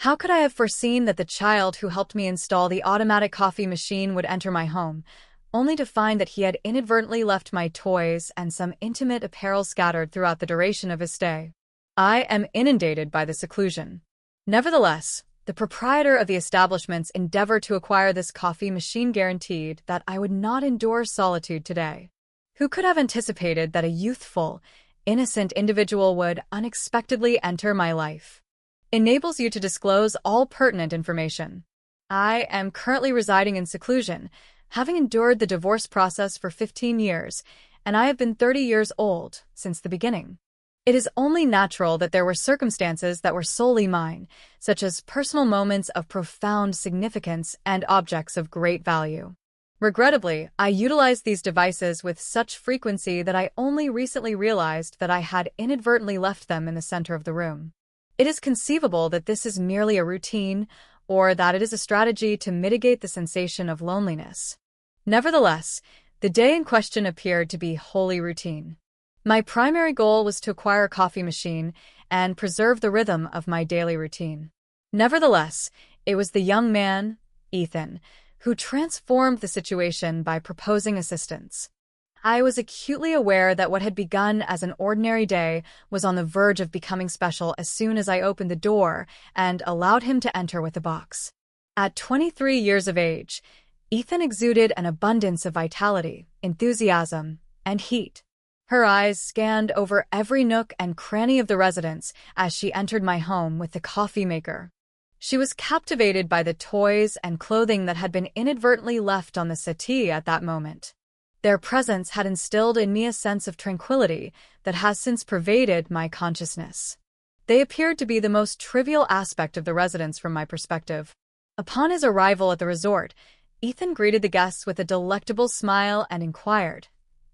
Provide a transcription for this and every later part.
How could I have foreseen that the child who helped me install the automatic coffee machine would enter my home, only to find that he had inadvertently left my toys and some intimate apparel scattered throughout the duration of his stay? I am inundated by the seclusion. Nevertheless, the proprietor of the establishment's endeavor to acquire this coffee machine guaranteed that I would not endure solitude today. Who could have anticipated that a youthful, innocent individual would unexpectedly enter my life? Enables you to disclose all pertinent information. I am currently residing in seclusion, having endured the divorce process for 15 years, and I have been 30 years old since the beginning. It is only natural that there were circumstances that were solely mine, such as personal moments of profound significance and objects of great value. Regrettably, I utilized these devices with such frequency that I only recently realized that I had inadvertently left them in the center of the room. It is conceivable that this is merely a routine, or that it is a strategy to mitigate the sensation of loneliness. Nevertheless, the day in question appeared to be wholly routine. My primary goal was to acquire a coffee machine and preserve the rhythm of my daily routine. Nevertheless, it was the young man, Ethan, who transformed the situation by proposing assistance. I was acutely aware that what had begun as an ordinary day was on the verge of becoming special as soon as I opened the door and allowed him to enter with a box. At 23 years of age, Ethan exuded an abundance of vitality, enthusiasm, and heat. Her eyes scanned over every nook and cranny of the residence as she entered my home with the coffee maker. She was captivated by the toys and clothing that had been inadvertently left on the settee at that moment. Their presence had instilled in me a sense of tranquility that has since pervaded my consciousness. They appeared to be the most trivial aspect of the residence from my perspective. Upon his arrival at the resort, Ethan greeted the guests with a delectable smile and inquired,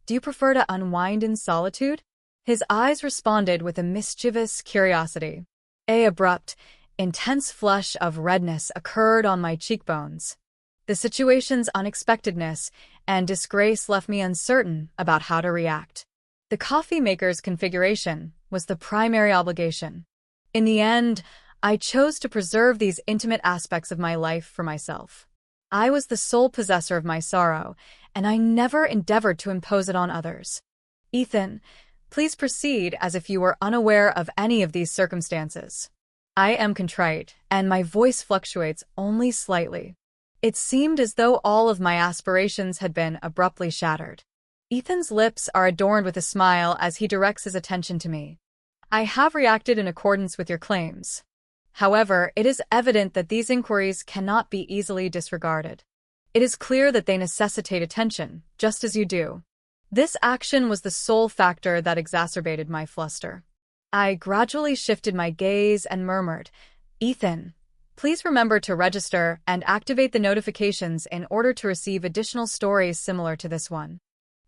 "Do you prefer to unwind in solitude?" His eyes responded with a mischievous curiosity. An abrupt, intense flush of redness occurred on my cheekbones. The situation's unexpectedness and disgrace left me uncertain about how to react. The coffee maker's configuration was the primary obligation. In the end, I chose to preserve these intimate aspects of my life for myself. I was the sole possessor of my sorrow, and I never endeavored to impose it on others. Ethan, please proceed as if you were unaware of any of these circumstances. I am contrite, and my voice fluctuates only slightly. It seemed as though all of my aspirations had been abruptly shattered. Ethan's lips are adorned with a smile as he directs his attention to me. I have reacted in accordance with your claims. However, it is evident that these inquiries cannot be easily disregarded. It is clear that they necessitate attention, just as you do. This action was the sole factor that exacerbated my fluster. I gradually shifted my gaze and murmured, "Ethan, please remember to register and activate the notifications in order to receive additional stories similar to this one."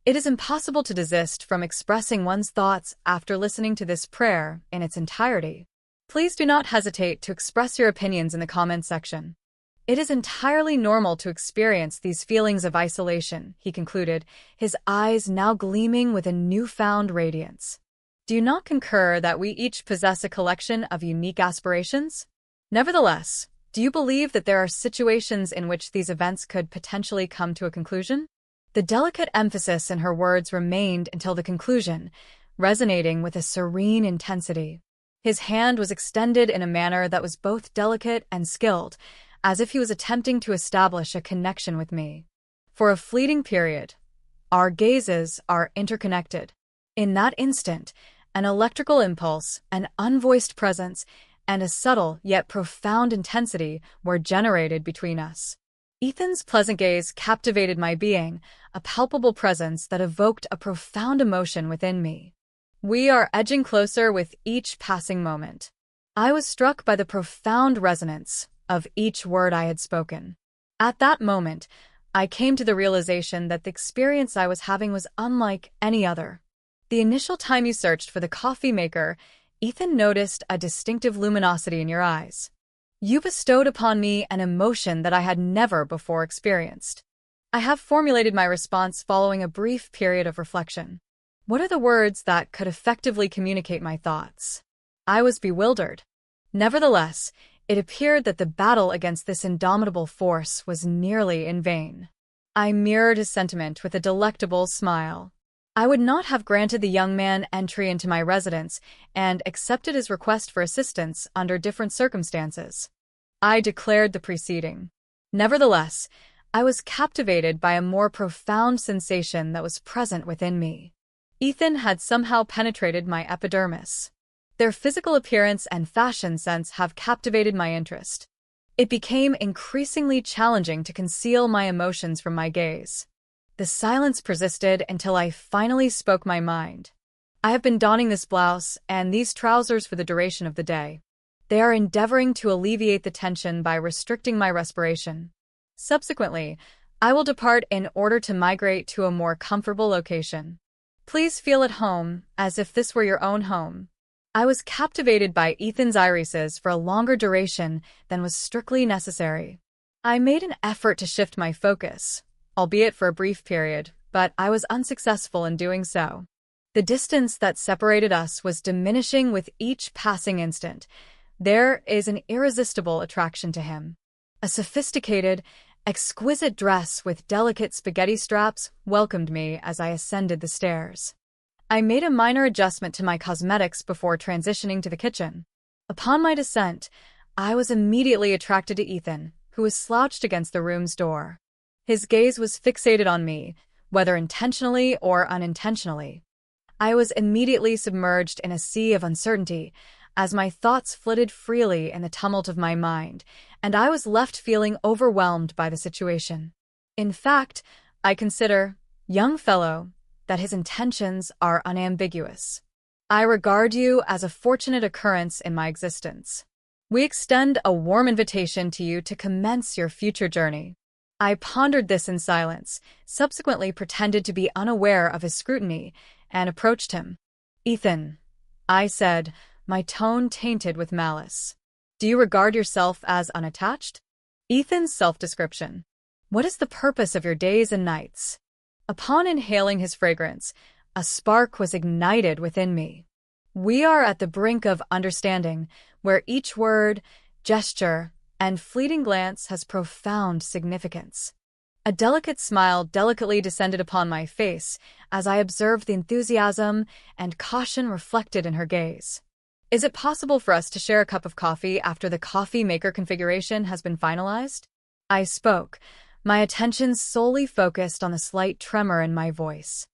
It is impossible to desist from expressing one's thoughts after listening to this prayer in its entirety. Please do not hesitate to express your opinions in the comments section. It is entirely normal to experience these feelings of isolation, he concluded, his eyes now gleaming with a newfound radiance. Do you not concur that we each possess a collection of unique aspirations? Nevertheless, do you believe that there are situations in which these events could potentially come to a conclusion? The delicate emphasis in her words remained until the conclusion, resonating with a serene intensity. His hand was extended in a manner that was both delicate and skilled, as if he was attempting to establish a connection with me. For a fleeting period, our gazes are interconnected. In that instant, an electrical impulse, an unvoiced presence, and a subtle yet profound intensity were generated between us. Ethan's pleasant gaze captivated my being, a palpable presence that evoked a profound emotion within me. We are edging closer with each passing moment. I was struck by the profound resonance of each word I had spoken. At that moment, I came to the realization that the experience I was having was unlike any other. The initial time you searched for the coffee maker, Ethan noticed a distinctive luminosity in your eyes. You bestowed upon me an emotion that I had never before experienced. I have formulated my response following a brief period of reflection. What are the words that could effectively communicate my thoughts? I was bewildered. Nevertheless, It appeared that the battle against this indomitable force was nearly in vain. I mirrored his sentiment with a delectable smile. I would not have granted the young man entry into my residence and accepted his request for assistance under different circumstances. I declared the preceding. Nevertheless, I was captivated by a more profound sensation that was present within me. Ethan had somehow penetrated my epidermis. Their physical appearance and fashion sense have captivated my interest. It became increasingly challenging to conceal my emotions from my gaze. The silence persisted until I finally spoke my mind. I have been donning this blouse and these trousers for the duration of the day. They are endeavoring to alleviate the tension by restricting my respiration. Subsequently, I will depart in order to migrate to a more comfortable location. Please feel at home, as if this were your own home. I was captivated by Ethan's irises for a longer duration than was strictly necessary. I made an effort to shift my focus, albeit for a brief period, but I was unsuccessful in doing so. The distance that separated us was diminishing with each passing instant. There is an irresistible attraction to him. A sophisticated, exquisite dress with delicate spaghetti straps welcomed me as I ascended the stairs. I made a minor adjustment to my cosmetics before transitioning to the kitchen. Upon my descent, I was immediately attracted to Ethan, who was slouched against the room's door. His gaze was fixated on me, whether intentionally or unintentionally. I was immediately submerged in a sea of uncertainty, as my thoughts flitted freely in the tumult of my mind, and I was left feeling overwhelmed by the situation. In fact, I consider, young fellow, that his intentions are unambiguous. I regard you as a fortunate occurrence in my existence. We extend a warm invitation to you to commence your future journey. I pondered this in silence, subsequently pretended to be unaware of his scrutiny, and approached him. "Ethan," I said, my tone tainted with malice. "Do you regard yourself as unattached?" Ethan's self-description. "What is the purpose of your days and nights?" Upon inhaling his fragrance, a spark was ignited within me. We are at the brink of understanding, where each word, gesture, and fleeting glance has profound significance. A delicate smile delicately descended upon my face as I observed the enthusiasm and caution reflected in her gaze. "Is it possible for us to share a cup of coffee after the coffee maker configuration has been finalized?" I spoke, my attention solely focused on the slight tremor in my voice.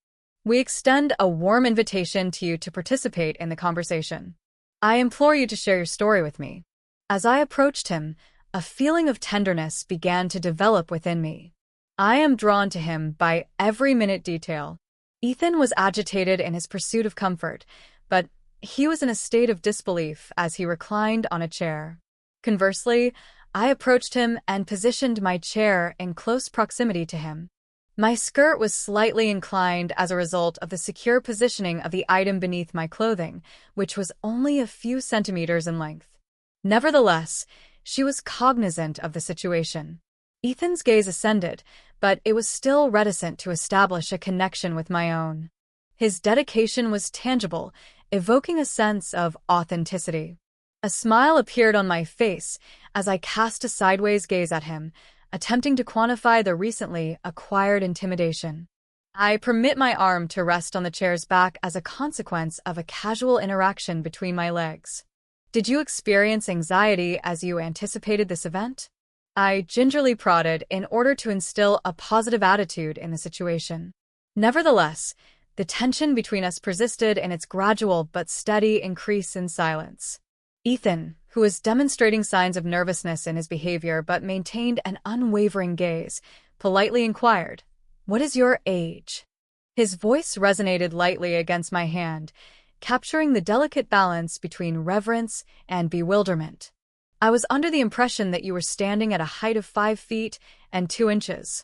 "We extend a warm invitation to you to participate in the conversation. I implore you to share your story with me." As I approached him, a feeling of tenderness began to develop within me. I am drawn to him by every minute detail. Ethan was agitated in his pursuit of comfort, but he was in a state of disbelief as he reclined on a chair. Conversely, I approached him and positioned my chair in close proximity to him. My skirt was slightly inclined as a result of the secure positioning of the item beneath my clothing, which was only a few centimeters in length. Nevertheless, she was cognizant of the situation. Ethan's gaze ascended, but it was still reticent to establish a connection with my own. His dedication was tangible, evoking a sense of authenticity. A smile appeared on my face as I cast a sideways gaze at him, attempting to quantify the recently acquired intimidation. I permit my arm to rest on the chair's back as a consequence of a casual interaction between my legs. "Did you experience anxiety as you anticipated this event?" I gingerly prodded in order to instill a positive attitude in the situation. Nevertheless, the tension between us persisted in its gradual but steady increase in silence. Ethan, who was demonstrating signs of nervousness in his behavior but maintained an unwavering gaze, politely inquired, "What is your age?" His voice resonated lightly against my hand, capturing the delicate balance between reverence and bewilderment. "I was under the impression that you were standing at a height of 5 feet and 2 inches.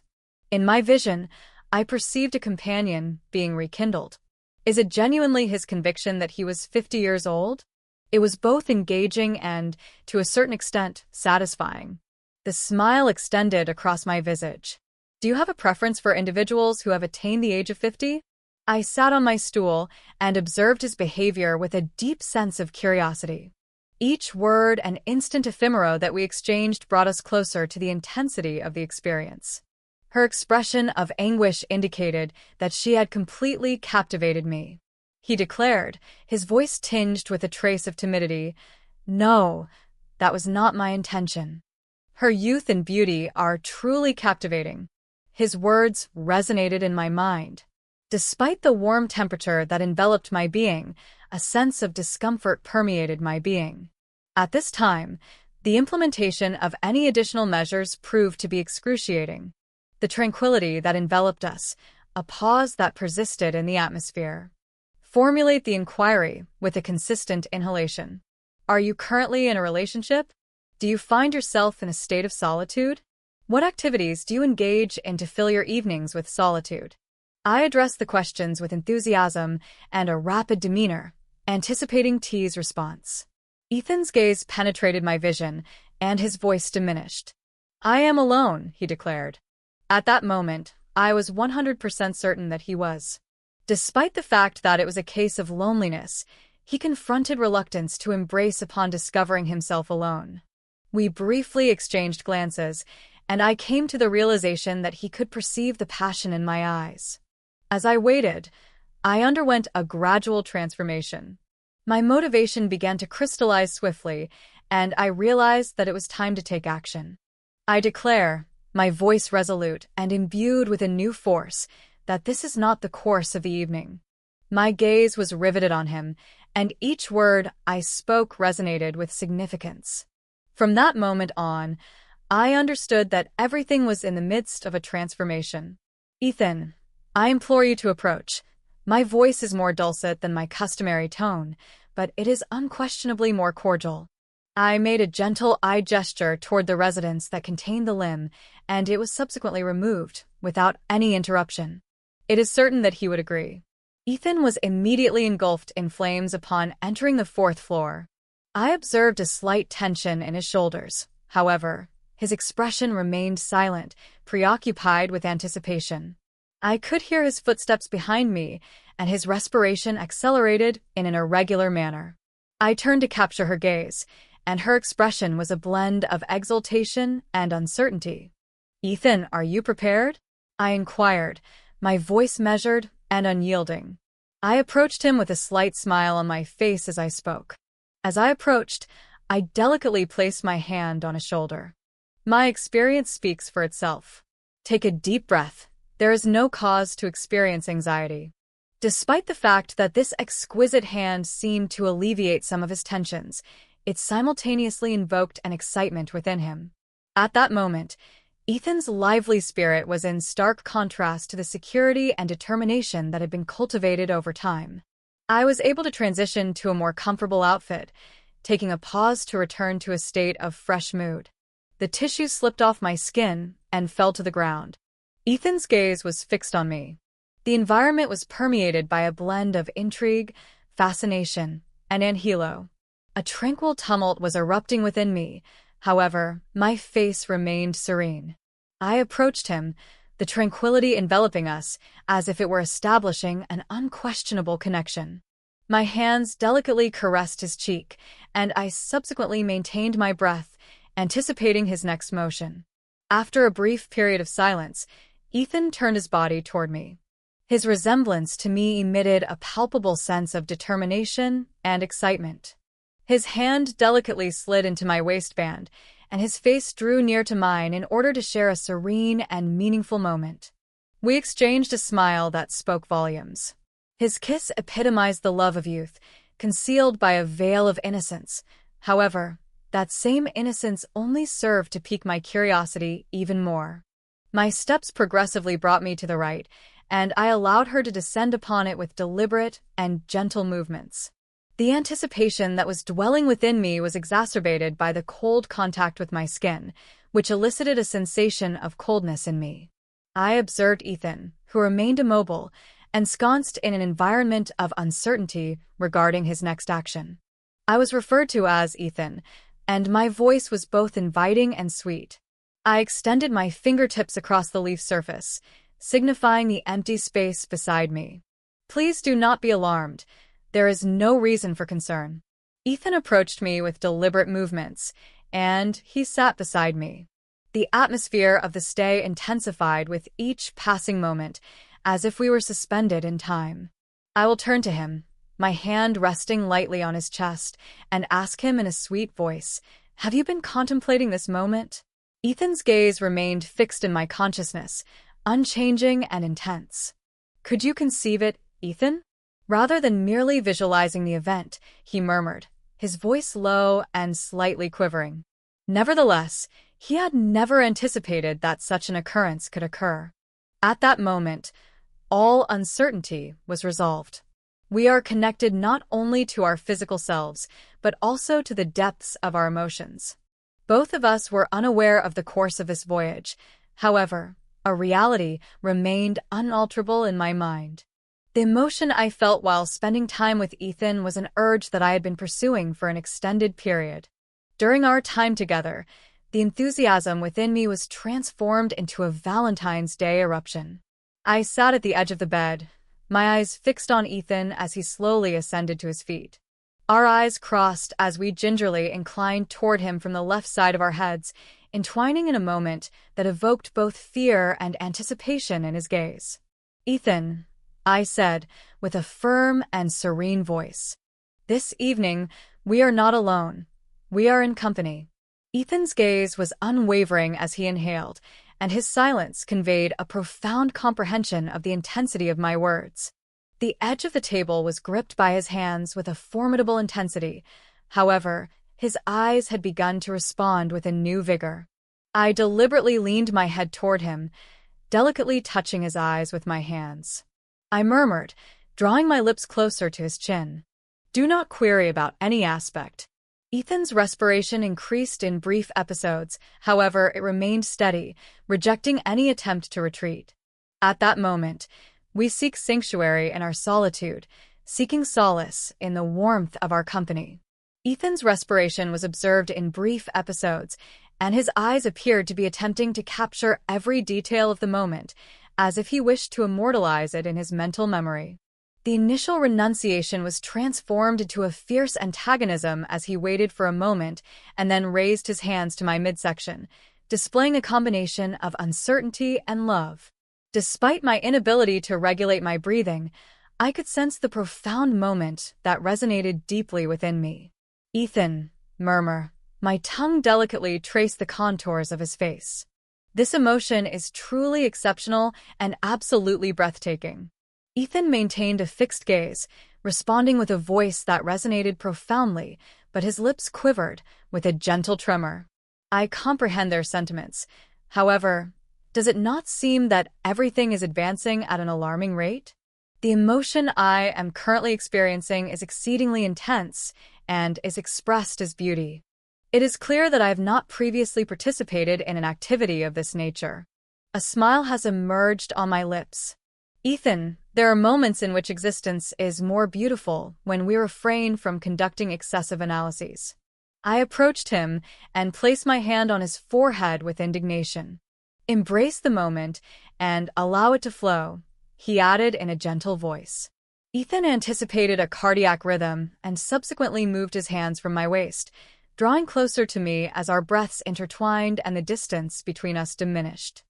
In my vision, I perceived a companion being rekindled. Is it genuinely his conviction that he was 50 years old?" It was both engaging and, to a certain extent, satisfying. The smile extended across my visage. "Do you have a preference for individuals who have attained the age of 50? I sat on my stool and observed his behavior with a deep sense of curiosity. Each word and instant ephemera that we exchanged brought us closer to the intensity of the experience. Her expression of anguish indicated that she had completely captivated me. He declared, his voice tinged with a trace of timidity, "No, that was not my intention." Her youth and beauty are truly captivating. His words resonated in my mind. Despite the warm temperature that enveloped my being, a sense of discomfort permeated my being. At this time, the implementation of any additional measures proved to be excruciating. The tranquility that enveloped us, a pause that persisted in the atmosphere. Formulate the inquiry with a consistent inhalation. Are you currently in a relationship? Do you find yourself in a state of solitude? What activities do you engage in to fill your evenings with solitude? I addressed the questions with enthusiasm and a rapid demeanor, anticipating T's response. Ethan's gaze penetrated my vision, and his voice diminished. "I am alone," he declared. At that moment, I was 100% certain that he was. Despite the fact that it was a case of loneliness, he confronted reluctance to embrace upon discovering himself alone. We briefly exchanged glances, and I came to the realization that he could perceive the passion in my eyes. As I waited, I underwent a gradual transformation. My motivation began to crystallize swiftly, and I realized that it was time to take action. I declare, my voice resolute and imbued with a new force, that this is not the course of the evening. My gaze was riveted on him, and each word I spoke resonated with significance. From that moment on, I understood that everything was in the midst of a transformation. "Ethan, I implore you to approach. My voice is more dulcet than my customary tone, but it is unquestionably more cordial." I made a gentle eye gesture toward the residence that contained the limb, and it was subsequently removed, without any interruption. It is certain that he would agree. Ethan was immediately engulfed in flames upon entering the 4th floor. I observed a slight tension in his shoulders. However, his expression remained silent, preoccupied with anticipation. I could hear his footsteps behind me, and his respiration accelerated in an irregular manner. I turned to capture her gaze, and her expression was a blend of exultation and uncertainty. "Ethan, are you prepared?" I inquired, my voice measured and unyielding. I approached him with a slight smile on my face as I spoke. As I approached, I delicately placed my hand on his shoulder. My experience speaks for itself. Take a deep breath. There is no cause to experience anxiety. Despite the fact that this exquisite hand seemed to alleviate some of his tensions, it simultaneously invoked an excitement within him. At that moment, Ethan's lively spirit was in stark contrast to the security and determination that had been cultivated over time. I was able to transition to a more comfortable outfit, taking a pause to return to a state of fresh mood. The tissue slipped off my skin and fell to the ground. Ethan's gaze was fixed on me. The environment was permeated by a blend of intrigue, fascination, and anhelo. A tranquil tumult was erupting within me. However, my face remained serene. I approached him, the tranquility enveloping us, as if it were establishing an unquestionable connection. My hands delicately caressed his cheek, and I subsequently maintained my breath, anticipating his next motion. After a brief period of silence, Ethan turned his body toward me. His resemblance to me emitted a palpable sense of determination and excitement. His hand delicately slid into my waistband, and his face drew near to mine in order to share a serene and meaningful moment. We exchanged a smile that spoke volumes. His kiss epitomized the love of youth, concealed by a veil of innocence. However, that same innocence only served to pique my curiosity even more. My steps progressively brought me to the right, and I allowed her to descend upon it with deliberate and gentle movements. The anticipation that was dwelling within me was exacerbated by the cold contact with my skin, which elicited a sensation of coldness in me. I observed Ethan, who remained immobile, ensconced in an environment of uncertainty regarding his next action. I was referred to as Ethan, and my voice was both inviting and sweet. I extended my fingertips across the leaf surface, signifying the empty space beside me. "Please do not be alarmed. There is no reason for concern." Ethan approached me with deliberate movements, and he sat beside me. The atmosphere of the stay intensified with each passing moment, as if we were suspended in time. I will turn to him, my hand resting lightly on his chest, and ask him in a sweet voice, "Have you been contemplating this moment?" Ethan's gaze remained fixed in my consciousness, unchanging and intense. "Could you conceive it, Ethan?" Rather than merely visualizing the event, he murmured, his voice low and slightly quivering. Nevertheless, he had never anticipated that such an occurrence could occur. At that moment, all uncertainty was resolved. We are connected not only to our physical selves, but also to the depths of our emotions. Both of us were unaware of the course of this voyage. However, a reality remained unalterable in my mind. The emotion I felt while spending time with Ethan was an urge that I had been pursuing for an extended period. During our time together, the enthusiasm within me was transformed into a Valentine's Day eruption. I sat at the edge of the bed, my eyes fixed on Ethan as he slowly ascended to his feet. Our eyes crossed as we gingerly inclined toward him from the left side of our heads, entwining in a moment that evoked both fear and anticipation in his gaze. "Ethan," I said, with a firm and serene voice, "this evening, we are not alone. We are in company." Ethan's gaze was unwavering as he inhaled, and his silence conveyed a profound comprehension of the intensity of my words. The edge of the table was gripped by his hands with a formidable intensity. However, his eyes had begun to respond with a new vigor. I deliberately leaned my head toward him, delicately touching his eyes with my hands. I murmured, drawing my lips closer to his chin, "Do not query about any aspect." Ethan's respiration increased in brief episodes, however, it remained steady, rejecting any attempt to retreat. At that moment, we seek sanctuary in our solitude, seeking solace in the warmth of our company. Ethan's respiration was observed in brief episodes, and his eyes appeared to be attempting to capture every detail of the moment, as if he wished to immortalize it in his mental memory. The initial renunciation was transformed into a fierce antagonism as he waited for a moment and then raised his hands to my midsection, displaying a combination of uncertainty and love. Despite my inability to regulate my breathing, I could sense the profound moment that resonated deeply within me. "Ethan," murmur. My tongue delicately traced the contours of his face. "This emotion is truly exceptional and absolutely breathtaking." Ethan maintained a fixed gaze, responding with a voice that resonated profoundly, but his lips quivered with a gentle tremor. I comprehend their sentiments. However, does it not seem that everything is advancing at an alarming rate? The emotion I am currently experiencing is exceedingly intense and is expressed as beauty. It is clear that I have not previously participated in an activity of this nature. A smile has emerged on my lips. "Ethan, there are moments in which existence is more beautiful when we refrain from conducting excessive analyses." I approached him and placed my hand on his forehead with indignation. "Embrace the moment and allow it to flow," he added in a gentle voice. Ethan anticipated a cardiac rhythm and subsequently moved his hands from my waist, drawing closer to me as our breaths intertwined and the distance between us diminished.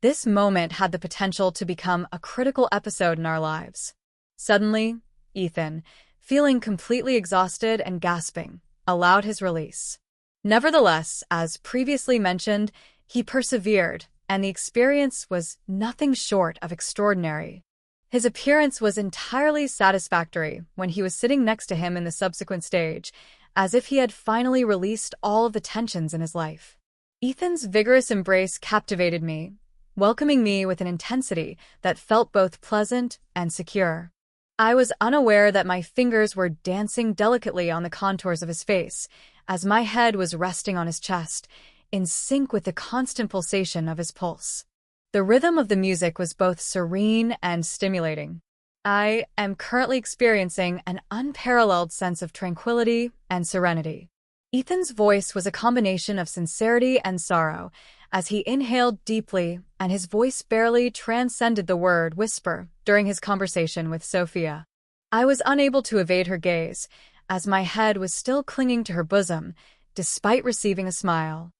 This moment had the potential to become a critical episode in our lives. Suddenly, Ethan, feeling completely exhausted and gasping, allowed his release. Nevertheless, as previously mentioned, he persevered, and the experience was nothing short of extraordinary. His appearance was entirely satisfactory when he was sitting next to him in the subsequent stage, as if he had finally released all of the tensions in his life. Ethan's vigorous embrace captivated me, welcoming me with an intensity that felt both pleasant and secure. I was unaware that my fingers were dancing delicately on the contours of his face, as my head was resting on his chest, in sync with the constant pulsation of his pulse. The rhythm of the music was both serene and stimulating. I am currently experiencing an unparalleled sense of tranquility and serenity. Ethan's voice was a combination of sincerity and sorrow, as he inhaled deeply, and his voice barely transcended the word whisper during his conversation with Sophia. I was unable to evade her gaze, as my head was still clinging to her bosom, despite receiving a smile.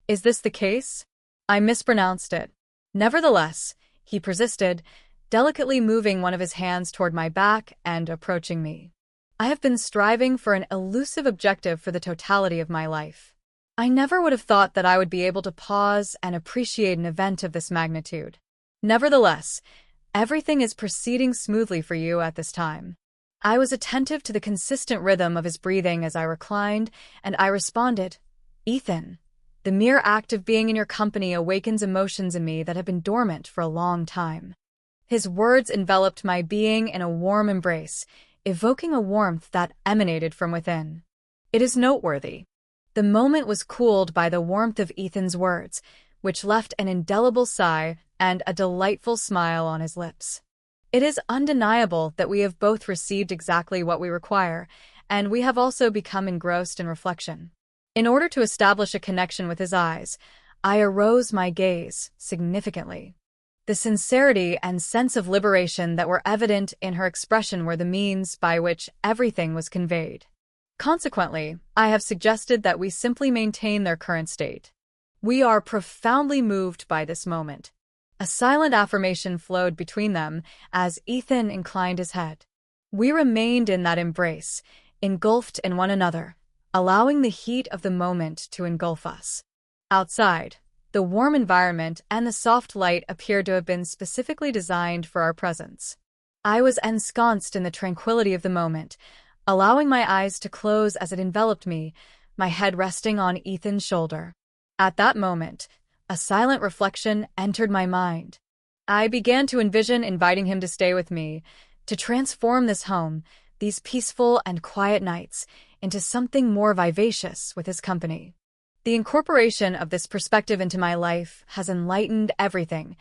"Is this the case?" I mispronounced it. Nevertheless, he persisted, delicately moving one of his hands toward my back and approaching me. I have been striving for an elusive objective for the totality of my life. I never would have thought that I would be able to pause and appreciate an event of this magnitude. Nevertheless, everything is proceeding smoothly for you at this time. I was attentive to the consistent rhythm of his breathing as I reclined, and I responded, "Ethan, the mere act of being in your company awakens emotions in me that have been dormant for a long time." His words enveloped my being in a warm embrace, evoking a warmth that emanated from within. It is noteworthy. The moment was cooled by the warmth of Ethan's words, which left an indelible sigh and a delightful smile on his lips. It is undeniable that we have both received exactly what we require, and we have also become engrossed in reflection. In order to establish a connection with his eyes, I arose my gaze significantly. The sincerity and sense of liberation that were evident in her expression were the means by which everything was conveyed. Consequently, I have suggested that we simply maintain their current state. We are profoundly moved by this moment. A silent affirmation flowed between them as Ethan inclined his head. We remained in that embrace, engulfed in one another, allowing the heat of the moment to engulf us. Outside, the warm environment and the soft light appeared to have been specifically designed for our presence. I was ensconced in the tranquility of the moment, allowing my eyes to close as it enveloped me, my head resting on Ethan's shoulder. At that moment, a silent reflection entered my mind. I began to envision inviting him to stay with me, to transform this home, these peaceful and quiet nights, into something more vivacious with his company. The incorporation of this perspective into my life has enlightened everything,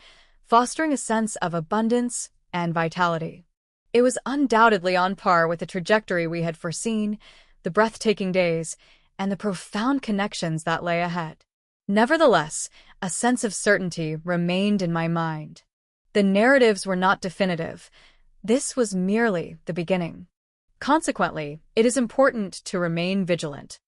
fostering a sense of abundance and vitality. It was undoubtedly on par with the trajectory we had foreseen, the breathtaking days, and the profound connections that lay ahead. Nevertheless, a sense of certainty remained in my mind. The narratives were not definitive. This was merely the beginning. Consequently, it is important to remain vigilant.